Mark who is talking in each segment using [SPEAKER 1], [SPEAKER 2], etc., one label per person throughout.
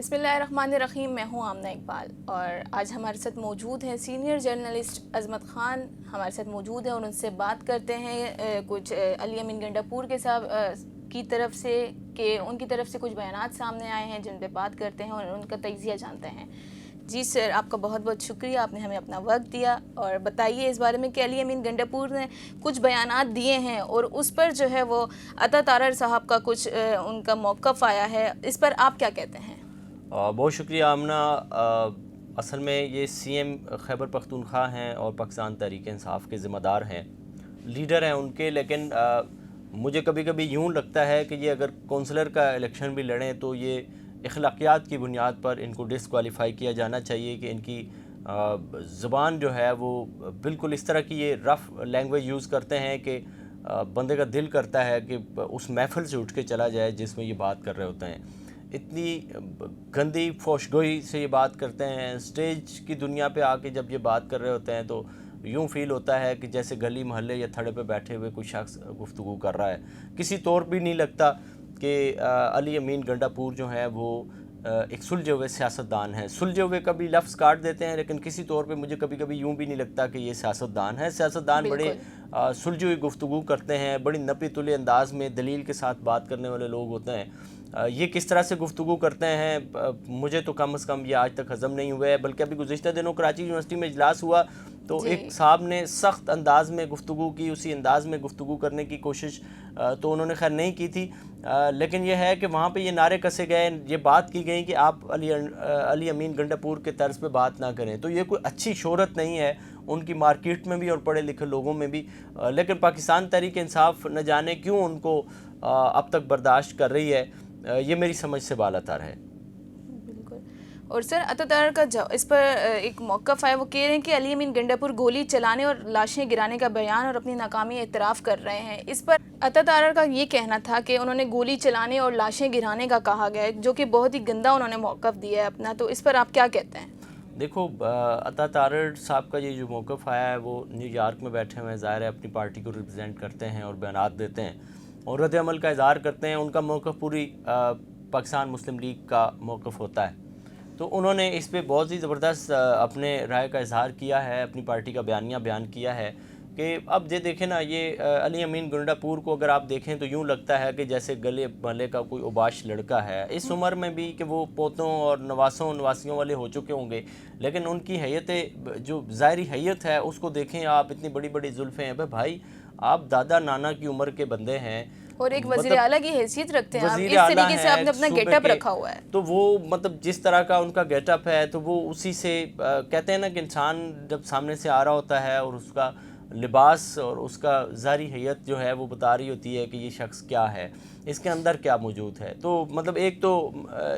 [SPEAKER 1] बिस्मिल्लाहिर्रहमानिर्रहीम। मैं हूँ आमना इकबाल और आज हमारे साथ मौजूद हैं सीनियर जर्नलिस्ट अजमत ख़ान हमारे साथ मौजूद हैं और उनसे बात करते हैं कुछ अली अमीन गंडापुर के साथ की तरफ से कि उनकी तरफ से कुछ बयानात सामने आए हैं जिन पे बात करते हैं और उनका तजिया जानते हैं। जी सर, आपका बहुत बहुत शुक्रिया, आपने हमें अपना वक्त दिया। और बताइए इस बारे में कि अली अमीन गंडापुर ने कुछ बयानात दिए हैं और उस पर जो है वो अता तारड़ साहब का कुछ उनका मौक़िफ़ आया है, इस पर आप क्या कहते हैं?
[SPEAKER 2] बहुत शुक्रिया आमना। असल में ये सीएम खैबर पख्तूनख्वा हैं और पाकिस्तान तहरीक इंसाफ के ज़िम्मेदार हैं, लीडर हैं उनके। लेकिन मुझे कभी कभी यूँ लगता है कि ये अगर कौंसलर का इलेक्शन भी लड़ें तो ये अखलाकियात की बुनियाद पर इनको डिसक्वालीफाई किया जाना चाहिए कि इनकी ज़ुबान जो है वो बिल्कुल इस तरह की ये रफ़ लैंग्वेज यूज़ करते हैं कि बंदे का दिल करता है कि उस महफ़िल से उठ के चला जाए जिसमें ये बात कर रहे होते हैं। इतनी गंदी फोशगोई से ये बात करते हैं। स्टेज की दुनिया पे आके जब ये बात कर रहे होते हैं तो यूँ फ़ील होता है कि जैसे गली मोहल्ले या थड़े पे बैठे हुए कोई शख्स गुफ्तगू कर रहा है। किसी तौर भी नहीं लगता कि अली अमीन गंडापुर जो है वो एक सुलझे हुए सियासतदान हैं। सुलझे हुए कभी लफ्ज़ काट देते हैं, लेकिन किसी तौर पे मुझे कभी कभी यूँ भी नहीं लगता कि ये सियासतदान है। सियासतदान बड़े सुलझी हुई गुफ्तगू करते हैं, बड़ी नपी तुले अंदाज़ में दलील के साथ बात करने वाले लोग होते हैं। ये किस तरह से गुफ्तगू करते हैं मुझे तो कम से कम ये आज तक हज़म नहीं हुआ है। बल्कि अभी गुज़िश्ता दिनों कराची यूनिवर्सिटी में इजलास हुआ तो एक साहब ने सख्त अंदाज़ में गुफ्तगू की, उसी अंदाज़ में गुफ्तगू करने की कोशिश तो उन्होंने खैर नहीं की थी। लेकिन यह है कि वहाँ पे ये नारे कसे गए, ये बात की गई कि आप अली अमीन गंडापुर के तर्ज पे बात ना करें। तो ये कोई अच्छी शोहरत नहीं है उनकी मार्केट में भी और पढ़े लिखे लोगों में भी। लेकिन पाकिस्तान तहरीक इंसाफ न जाने क्यों उनको अब तक बर्दाश्त कर रही है, ये मेरी समझ से बालातर है।
[SPEAKER 1] बिल्कुल। और सर, अता तारड़ का इस पर एक मौक़िफ़ है, वो कह रहे हैं कि अली अमीन गंडापुर गोली चलाने और लाशें गिराने का बयान और अपनी नाकामी एतराफ़ कर रहे हैं। इस पर अता तारड़ का ये कहना था कि उन्होंने गोली चलाने और लाशें गिराने का कहा गया है, जो कि बहुत ही गंदा उन्होंने मौक़िफ़ दिया है अपना। तो इस पर आप क्या कहते हैं?
[SPEAKER 2] देखो, अता तारड़ साहब का ये जो मौक़िफ़ आया है वो न्यूयॉर्क में बैठे हुए हैं, ज़ाहिर है अपनी पार्टी को रिप्रेजेंट करते हैं और बयानात देते हैं और रद्द अमल का इज़हार करते हैं। उनका मौक़िफ़ पूरी पाकिस्तान मुस्लिम लीग का मौक़िफ़ होता है। तो उन्होंने इस पे बहुत ही ज़बरदस्त अपने राय का इज़हार किया है, अपनी पार्टी का बयानिया बयान किया है कि अब ये देखें ना, ये अली अमीन गंडापुर को अगर आप देखें तो यूँ लगता है कि जैसे गले महल्ले का कोई उबाश लड़का है, इस उम्र में भी कि वो पोतों और नवासियों वाले हो चुके होंगे। लेकिन उनकी हैयत जो ज़ाहरी हैयत है उसको देखें आप, इतनी बड़ी बड़ी जुल्फ़ें हैं। भाई आप दादा नाना की उम्र के बंदे हैं और
[SPEAKER 1] एक वज़ीर आला की हैसियत रखते हैं आप, इस तरीके से आपने अपना गेटअप रखा हुआ है।
[SPEAKER 2] तो वो मतलब जिस तरह का उनका गेटअप है तो वो उसी से कहते हैं ना कि इंसान जब सामने से आ रहा होता है और उसका लिबास और उसका ज़ाहरी हैयत जो है वो बता रही होती है कि ये शख्स क्या है, इसके अंदर क्या मौजूद है। तो मतलब एक तो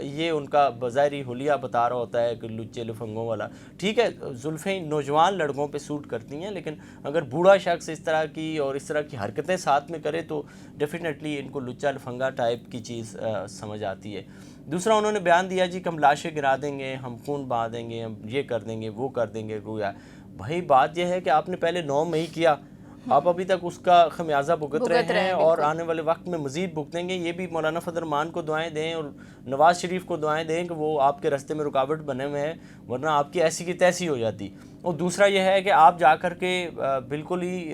[SPEAKER 2] ये उनका बज़ाहिरी हुलिया बता रहा होता है कि लुच्चे लफंगों वाला। ठीक है, जुल्फ़ें नौजवान लड़कों पे सूट करती हैं, लेकिन अगर बूढ़ा शख्स इस तरह की और इस तरह की हरकतें साथ में करे तो डेफिनेटली इनको लुच्चा लफंगा टाइप की चीज़ समझ आती है। दूसरा उन्होंने बयान दिया जी कि हम लाशें गिरा देंगे, हम खून बहा देंगे, हम ये कर देंगे, वो कर देंगे। गोया भाई बात यह है कि आपने पहले 9 मई किया, आप अभी तक उसका खमियाजा भुगत रहे हैं और आने वाले वक्त में मज़ीद भुगतेंगे। ये भी मौलाना फजल रहमान को दुआएं दें और नवाज़ शरीफ को दुआएं दें कि वो आपके रास्ते में रुकावट बने हुए हैं, वरना आपकी ऐसी की तैसी हो जाती। और दूसरा यह है कि आप जा कर के बिल्कुल ही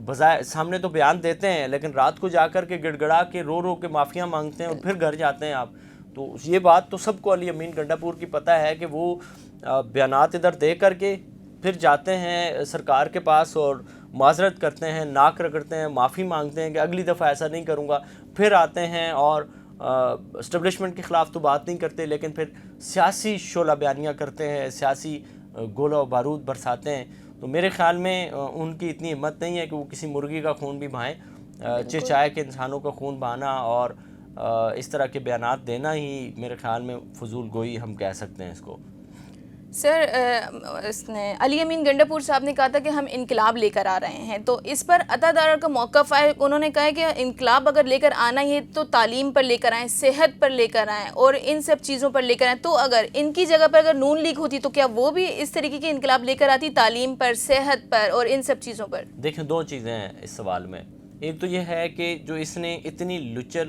[SPEAKER 2] बजाय सामने तो बयान देते हैं, लेकिन रात को जा कर के गिड़गड़ा के रो के माफ़िया मांगते हैं और फिर घर जाते हैं आप। तो ये बात तो सबको अली अमीन गंडापुर की पता है कि वो बयानात इधर दे करके फिर जाते हैं सरकार के पास और माजरत करते हैं, नाक रगड़ते हैं, माफ़ी मांगते हैं कि अगली दफ़ा ऐसा नहीं करूँगा। फिर आते हैं और इस्टेब्लिशमेंट के ख़िलाफ़ तो बात नहीं करते, लेकिन फिर सियासी शोला बयानियाँ करते हैं, सियासी गोला बारूद बरसाते हैं। तो मेरे ख़्याल में उनकी इतनी हिम्मत नहीं है कि वो किसी मुर्गी का खून भी बहाएँ। चिरचाए के इंसानों का खून बहाना और इस तरह के बयानात देना ही मेरे ख़्याल में फजूल गोई हम कह सकते हैं इसको।
[SPEAKER 1] सर, इसने अली अमीन गंडापुर साहब ने कहा था कि हम इनकलाब लेकर आ रहे हैं, तो इस पर अता तारड़ का मौक़िफ़ है। उन्होंने कहा है कि इनकलाब अगर लेकर आना ही है तो तालीम पर लेकर आएँ, सेहत पर लेकर आएँ और इन सब चीज़ों पर लेकर आएँ। तो अगर इनकी जगह पर अगर नून लीग होती तो क्या वो भी इस तरीके की इनकलाब लेकर आती, तालीम पर, सेहत पर और इन सब चीज़ों पर?
[SPEAKER 2] देखें, 2 चीज़ें हैं इस सवाल में। ایک تو یہ ہے کہ جو اس نے اتنی لچر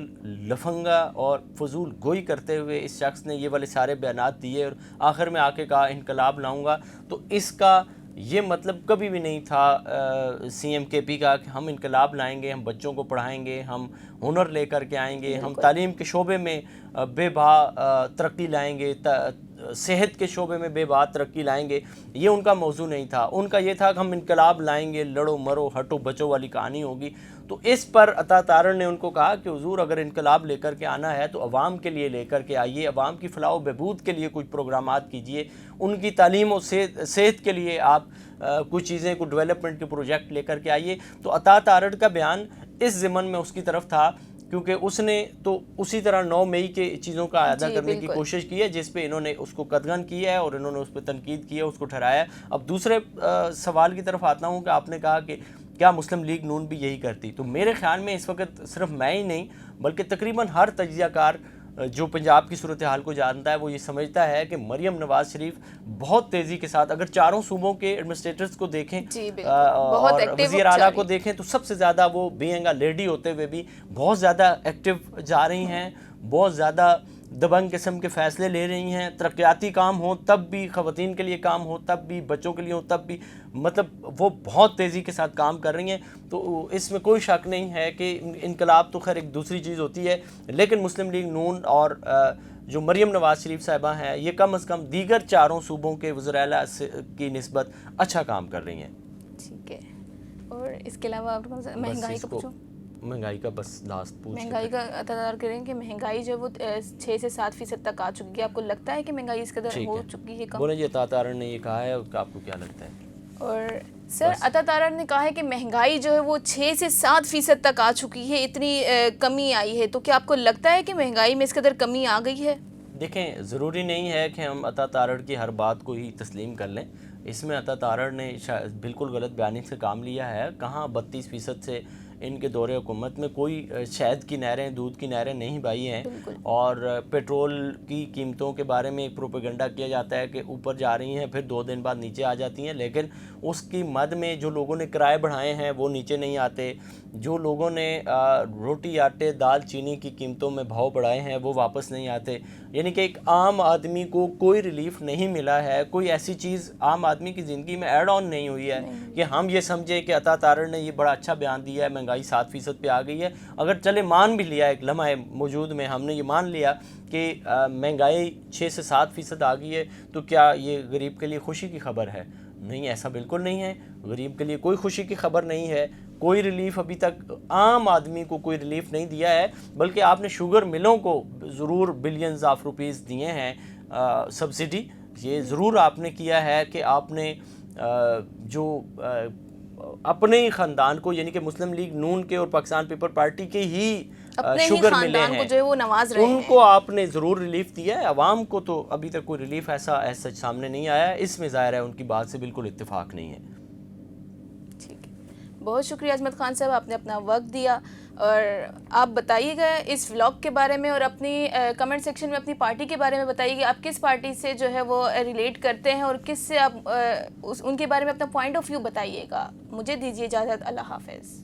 [SPEAKER 2] لفنگا اور فضول گوئی کرتے ہوئے اس شخص نے یہ والے سارے بیانات دیے اور آخر میں آ کے کہا انقلاب لاؤں گا، تو اس کا یہ مطلب کبھی بھی نہیں تھا سی ایم کے پی کا کہ ہم انقلاب لائیں گے، ہم بچوں کو پڑھائیں گے، ہم ہنر لے کر کے آئیں گے، ہم تعلیم کے شعبے میں بے بہا ترقی لائیں گے، صحت کے شعبے میں بے بہا ترقی لائیں گے۔ یہ ان کا موضوع نہیں تھا، ان کا یہ تھا کہ ہم انقلاب لائیں گے، لڑو مرو ہٹو بچو والی کہانی ہوگی۔ تو اس پر عطا تارڑ نے ان کو کہا کہ حضور اگر انقلاب لے کر کے آنا ہے تو عوام کے لیے لے کر کے آئیے، عوام کی فلاح و بہبود کے لیے کچھ پروگرامات کیجئے، ان کی تعلیم و صحت کے لیے آپ کچھ چیزیں کو ڈیولپمنٹ کے پروجیکٹ لے کر کے آئیے۔ تو عطا تارڑ کا بیان اس ضمن میں اس کی طرف تھا کیونکہ اس نے تو اسی طرح 9 مئی کے چیزوں کا اعادہ کرنے کی کوشش کی ہے جس پہ انہوں نے اس کو قدغن کیا ہے اور انہوں نے اس پہ تنقید کی ہے، اس کو ٹھہرایا ہے۔ اب دوسرے سوال کی طرف آتا ہوں کہ آپ نے کہا کہ کیا مسلم لیگ نون بھی یہی کرتی؟ تو میرے خیال میں اس وقت صرف میں ہی نہیں بلکہ تقریباً ہر تجزیہ کار جو پنجاب کی صورتحال کو جانتا ہے وہ یہ سمجھتا ہے کہ مریم نواز شریف بہت تیزی کے ساتھ اگر چاروں صوبوں کے ایڈمنسٹریٹرز کو دیکھیں اور وزیر اعلیٰ کو دیکھیں تو سب سے زیادہ وہ بینگ اے لیڈی ہوتے ہوئے بھی بہت زیادہ ایکٹیو جا رہی ہیں، بہت زیادہ دبنگ قسم کے فیصلے لے رہی ہیں، ترقیاتی کام ہوں تب بھی، خواتین کے لیے کام ہو تب بھی، بچوں کے لیے ہو تب بھی، مطلب وہ بہت تیزی کے ساتھ کام کر رہی ہیں۔ تو اس میں کوئی شک نہیں ہے کہ انقلاب تو خیر ایک دوسری چیز ہوتی ہے، لیکن مسلم لیگ نون اور جو مریم نواز شریف صاحبہ ہیں یہ کم از کم دیگر چاروں صوبوں کے وزراء کی نسبت اچھا کام کر رہی ہیں۔
[SPEAKER 1] ٹھیک ہے، اور اس کے علاوہ آپ مہنگائی کا پوچھو؟
[SPEAKER 2] مہنگائی کا بس لاسٹ پوچھ
[SPEAKER 1] مہنگائی کا اعتدار کریں کہ مہنگائی جو وہ 6 سے 7% تک آ چکی ہے، آپ کو لگتا ہے کہ مہنگائی اس قدر ہو چکی ہے کم؟
[SPEAKER 2] بولیں جی عطا تارڑ نے یہ کہا ہے، آپ کو کیا لگتا ہے؟
[SPEAKER 1] اور سر عطا تارڑ نے کہا ہے کہ مہنگائی جو ہے وہ 6 سے 7% تک آ چکی ہے، اتنی کمی آئی ہے، تو کیا آپ کو لگتا ہے کہ مہنگائی میں اس قدر کمی آ گئی ہے؟
[SPEAKER 2] دیکھیں ضروری نہیں ہے کہ ہم عطا تارڑ کی ہر بات کو ہی تسلیم کر لیں، اس میں عطا تارڑ نے بالکل غلط بیانی سے کام لیا ہے۔ کہاں 32% سے ان کے دور حکومت میں کوئی شہد کی نہریں، دودھ کی نہریں نہیں بہی ہیں، اور پیٹرول کی قیمتوں کے بارے میں ایک پروپیگنڈا کیا جاتا ہے کہ اوپر جا رہی ہیں پھر 2 دن بعد نیچے آ جاتی ہیں، لیکن اس کی مد میں جو لوگوں نے کرائے بڑھائے ہیں وہ نیچے نہیں آتے، جو لوگوں نے روٹی آٹے دال چینی کی قیمتوں میں بھاؤ بڑھائے ہیں وہ واپس نہیں آتے، یعنی کہ ایک عام آدمی کو کوئی ریلیف نہیں ملا ہے، کوئی ایسی چیز عام آدمی کی زندگی میں ایڈ آن نہیں ہوئی ہے کہ ہم یہ سمجھیں کہ عطا تارڑ نے یہ بڑا اچھا بیان دیا ہے، مہنگائی 7% پہ آ گئی ہے۔ اگر چلے مان بھی لیا، ایک لمحہ موجود میں ہم نے یہ مان لیا کہ مہنگائی 6 سے 7% آ گئی ہے، تو کیا یہ غریب کے لیے خوشی کی خبر ہے؟ نہیں، ایسا بالکل نہیں ہے، غریب کے لیے کوئی خوشی کی خبر نہیں ہے، کوئی ریلیف ابھی تک عام آدمی کو کوئی ریلیف نہیں دیا ہے، بلکہ آپ نے شوگر ملوں کو ضرور بلینز آف روپیز دیے ہیں سبسڈی، یہ ضرور آپ نے کیا ہے کہ آپ نے جو اپنے ہی خاندان کو یعنی کہ مسلم لیگ نون کے اور پاکستان پیپل پارٹی کے ہی شوگر ملے ہیں
[SPEAKER 1] جو ہے وہ نواز رہے ہیں،
[SPEAKER 2] ان کو آپ نے ضرور ریلیف دیا ہے۔ عوام کو تو ابھی تک کوئی ریلیف ایسا سچ سامنے نہیں آیا ہے، اس میں ظاہر ہے ان کی بات سے بالکل اتفاق نہیں ہے۔
[SPEAKER 1] ٹھیک ہے، بہت شکریہ عظمت خان صاحب، آپ نے اپنا وقت دیا، اور آپ بتائیے گا اس ولاگ کے بارے میں اور اپنی کمنٹ سیکشن میں اپنی پارٹی کے بارے میں بتائیے گا، آپ کس پارٹی سے جو ہے وہ ریلیٹ کرتے ہیں اور کس سے آپ ان کے بارے میں اپنا پوائنٹ آف ویو بتائیے گا۔ مجھے دیجیے اجازت، اللہ حافظ۔